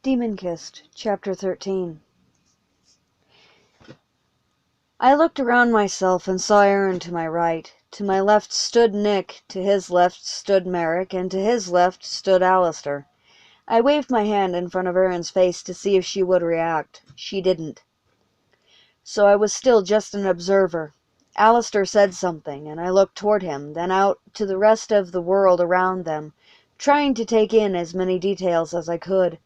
Demon-Kissed, Chapter 13. I looked around myself and saw Aaron to my right. To my left stood Nick, to his left stood Merrick, and to his left stood Alistair. I waved my hand in front of Aaron's face to see if she would react. She didn't. So I was still just an observer. Alistair said something, and I looked toward him, then out to the rest of the world around them, trying to take in as many details as I could.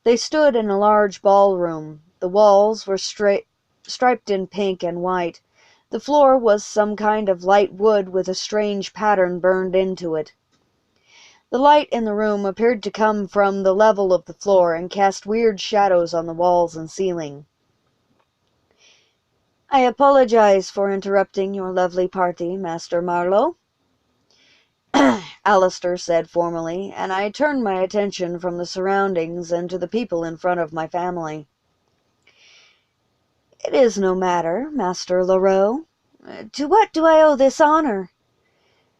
They stood in a large ballroom. The walls were striped in pink and white. The floor was some kind of light wood with a strange pattern burned into it. The light in the room appeared to come from the level of the floor and cast weird shadows on the walls and ceiling. "I apologize for interrupting your lovely party, Master Marlowe," Alistair said formally, and I turned my attention from the surroundings and to the people in front of my family. "It is no matter, Master Leroux. To what do I owe this honor?"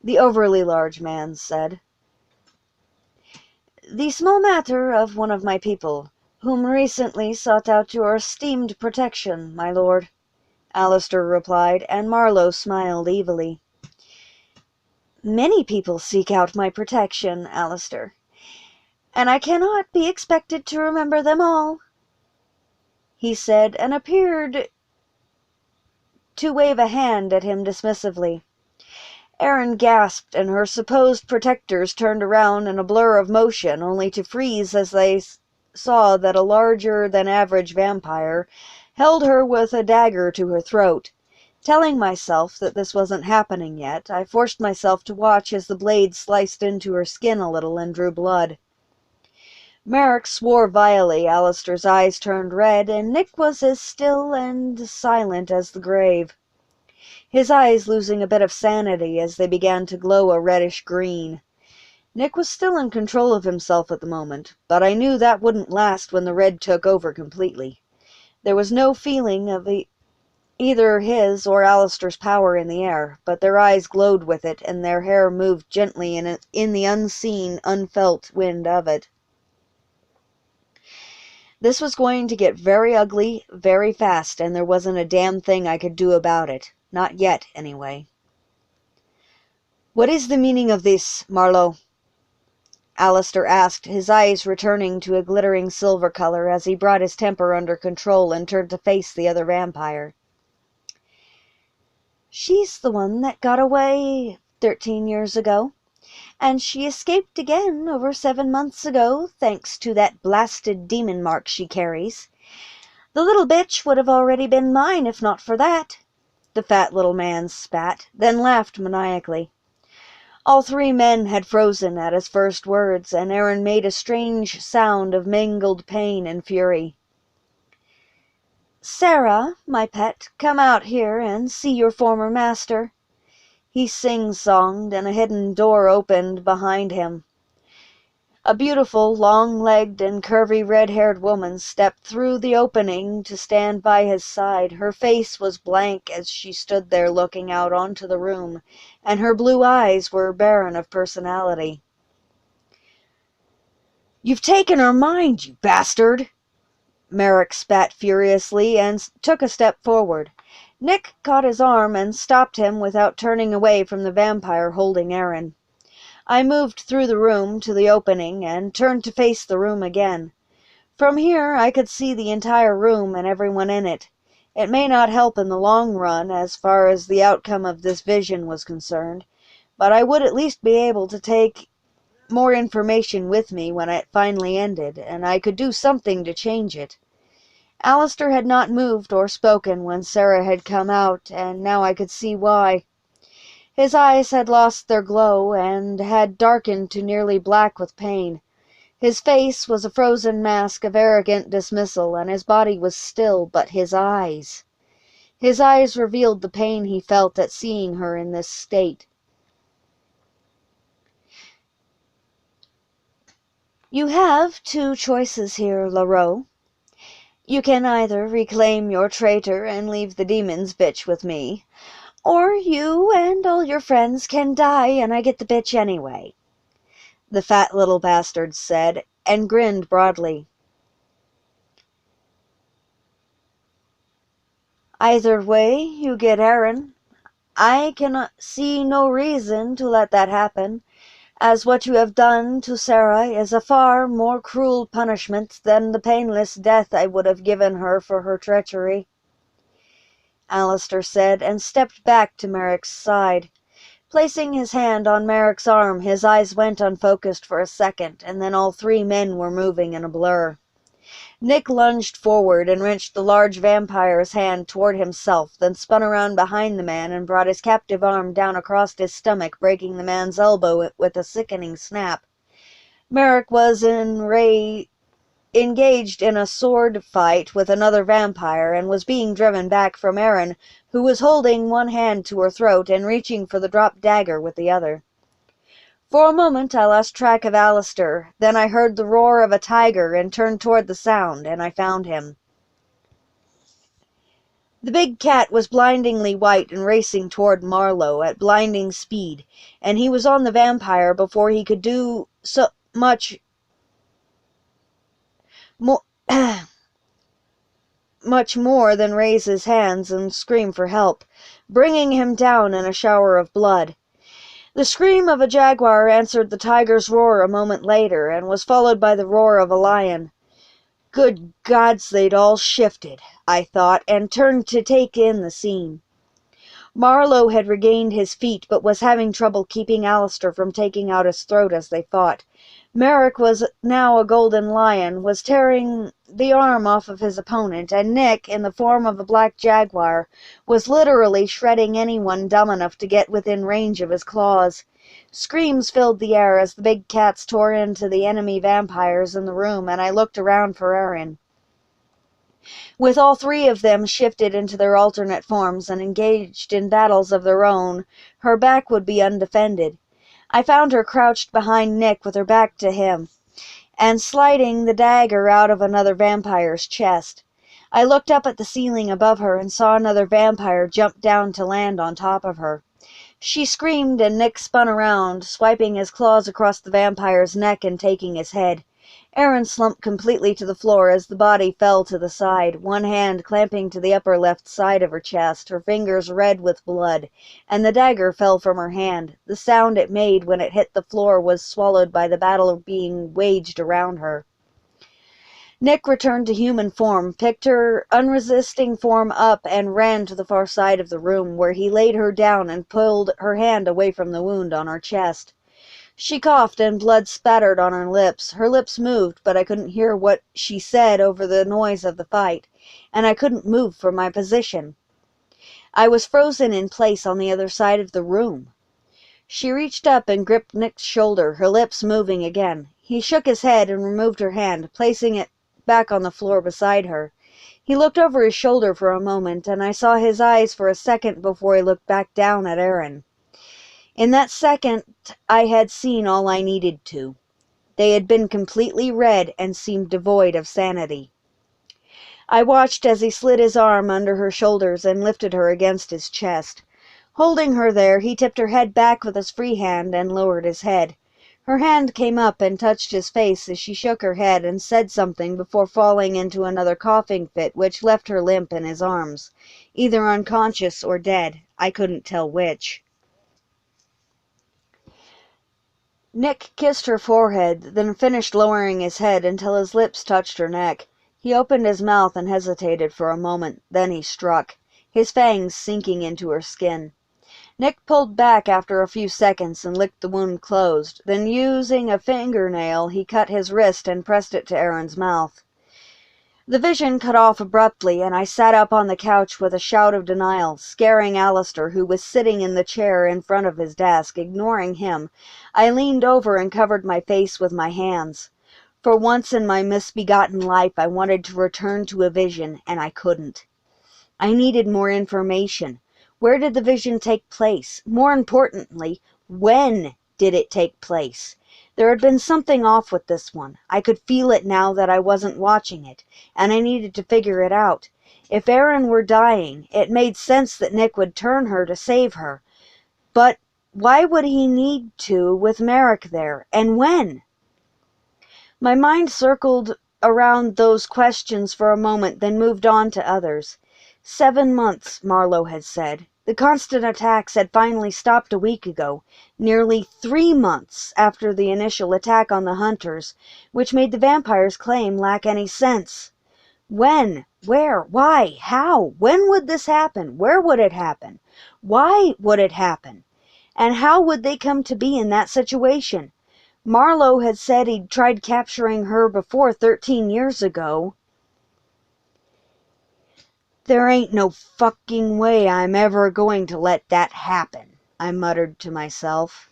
the overly large man said. "The small matter of one of my people, whom recently sought out your esteemed protection, my lord," Alistair replied, and Marlowe smiled evilly. "Many people seek out my protection, Alistair, and I cannot be expected to remember them all," he said, and appeared to wave a hand at him dismissively. Erin gasped, and her supposed protectors turned around in a blur of motion, only to freeze as they saw that a larger-than-average vampire held her with a dagger to her throat. Telling myself that this wasn't happening yet, I forced myself to watch as the blade sliced into her skin a little and drew blood. Merrick swore vilely, Alistair's eyes turned red, and Nick was as still and silent as the grave, his eyes losing a bit of sanity as they began to glow a reddish green. Nick was still in control of himself at the moment, but I knew that wouldn't last when the red took over completely. There was no feeling of either his or Alistair's power in the air, but their eyes glowed with it, and their hair moved gently in the unseen, unfelt wind of it. This was going to get very ugly very fast, and there wasn't a damn thing I could do about it. Not yet, anyway. "What is the meaning of this, Marlowe?" Alistair asked, his eyes returning to a glittering silver color as he brought his temper under control and turned to face the other vampire. "She's the one that got away 13 years ago. And she escaped again over 7 months ago, thanks to that blasted demon mark she carries. The little bitch would have already been mine if not for that." The fat little man spat, then laughed maniacally. All three men had frozen at his first words, and Aaron made a strange sound of mingled pain and fury. "Sarah, my pet, come out here and see your former master," he sing-songed, and a hidden door opened behind him. A beautiful, long-legged and curvy red-haired woman stepped through the opening to stand by his side. Her face was blank as she stood there looking out onto the room, and her blue eyes were barren of personality. "You've taken her mind, you bastard!" Merrick spat furiously and took a step forward. Nick caught his arm and stopped him without turning away from the vampire holding Aaron. I moved through the room to the opening and turned to face the room again. From here I could see the entire room and everyone in it. It may not help in the long run as far as the outcome of this vision was concerned, but I would at least be able to take more information with me when it finally ended, and I could do something to change it. Alistair had not moved or spoken when Sarah had come out, and now I could see why. His eyes had lost their glow and had darkened to nearly black with pain. His face was a frozen mask of arrogant dismissal, and his body was still, but his eyes revealed the pain he felt at seeing her in this state. "You have 2 choices here, Leroux. You can either reclaim your traitor and leave the demon's bitch with me, or you and all your friends can die and I get the bitch anyway," the fat little bastard said, and grinned broadly. Either way, you get Aaron. I cannot see no reason to let that happen, as what you have done to Sarah is a far more cruel punishment than the painless death I would have given her for her treachery," Alistair said, and stepped back to Merrick's side. Placing his hand on Merrick's arm, his eyes went unfocused for a second, and then all three men were moving in a blur. Nick lunged forward and wrenched the large vampire's hand toward himself, then spun around behind the man and brought his captive arm down across his stomach, breaking the man's elbow with a sickening snap. Merrick was engaged in a sword fight with another vampire and was being driven back from Erin, who was holding one hand to her throat and reaching for the dropped dagger with the other. For a moment I lost track of Alistair, then I heard the roar of a tiger and turned toward the sound, and I found him. The big cat was blindingly white and racing toward Marlowe at blinding speed, and he was on the vampire before he could do so much more much more than raise his hands and scream for help, bringing him down in a shower of blood. The scream of a jaguar answered the tiger's roar a moment later, and was followed by the roar of a lion. Good gods, they'd all shifted, I thought, and turned to take in the scene. Marlowe had regained his feet, but was having trouble keeping Alistair from taking out his throat as they fought. Merrick was now a golden lion, was tearing the arm off of his opponent, and Nick, in the form of a black jaguar, was literally shredding anyone dumb enough to get within range of his claws. Screams filled the air as the big cats tore into the enemy vampires in the room, and I looked around for Erin. With all three of them shifted into their alternate forms and engaged in battles of their own, her back would be undefended. I found her crouched behind Nick with her back to him, and sliding the dagger out of another vampire's chest. I looked up at the ceiling above her and saw another vampire jump down to land on top of her. She screamed, and Nick spun around, swiping his claws across the vampire's neck and taking his head. Erin slumped completely to the floor as the body fell to the side, one hand clamping to the upper left side of her chest, her fingers red with blood, and the dagger fell from her hand. The sound it made when it hit the floor was swallowed by the battle being waged around her. Nick returned to human form, picked her unresisting form up, and ran to the far side of the room, where he laid her down and pulled her hand away from the wound on her chest. She coughed, and blood spattered on her lips. Her lips moved, but I couldn't hear what she said over the noise of the fight, and I couldn't move from my position. I was frozen in place on the other side of the room. She reached up and gripped Nick's shoulder, her lips moving again. He shook his head and removed her hand, placing it back on the floor beside her. He looked over his shoulder for a moment, and I saw his eyes for a second before he looked back down at Erin. In that second, I had seen all I needed to. They had been completely red and seemed devoid of sanity. I watched as he slid his arm under her shoulders and lifted her against his chest. Holding her there, he tipped her head back with his free hand and lowered his head. Her hand came up and touched his face as she shook her head and said something before falling into another coughing fit which left her limp in his arms, either unconscious or dead. I couldn't tell which. Nick kissed her forehead, then finished lowering his head until his lips touched her neck. He opened his mouth and hesitated for a moment, then he struck, his fangs sinking into her skin. Nick pulled back after a few seconds and licked the wound closed. Then, using a fingernail, he cut his wrist and pressed it to Erin's mouth. The vision cut off abruptly, and I sat up on the couch with a shout of denial, scaring Alistair, who was sitting in the chair in front of his desk. Ignoring him, I leaned over and covered my face with my hands. For once in my misbegotten life, I wanted to return to a vision, and I couldn't. I needed more information. Where did the vision take place? More importantly, when did it take place? There had been something off with this one. I could feel it now that I wasn't watching it, and I needed to figure it out. If Erin were dying, it made sense that Nick would turn her to save her. But why would he need to with Merrick there, and when? My mind circled around those questions for a moment, then moved on to others. 7 months, Marlowe had said. The constant attacks had finally stopped a week ago, nearly 3 months after the initial attack on the hunters, which made the vampire's claim lack any sense. When? Where? Why? How? When would this happen? Where would it happen? Why would it happen? And how would they come to be in that situation? Marlowe had said he'd tried capturing her before 13 years ago. "There ain't no fucking way I'm ever going to let that happen," I muttered to myself.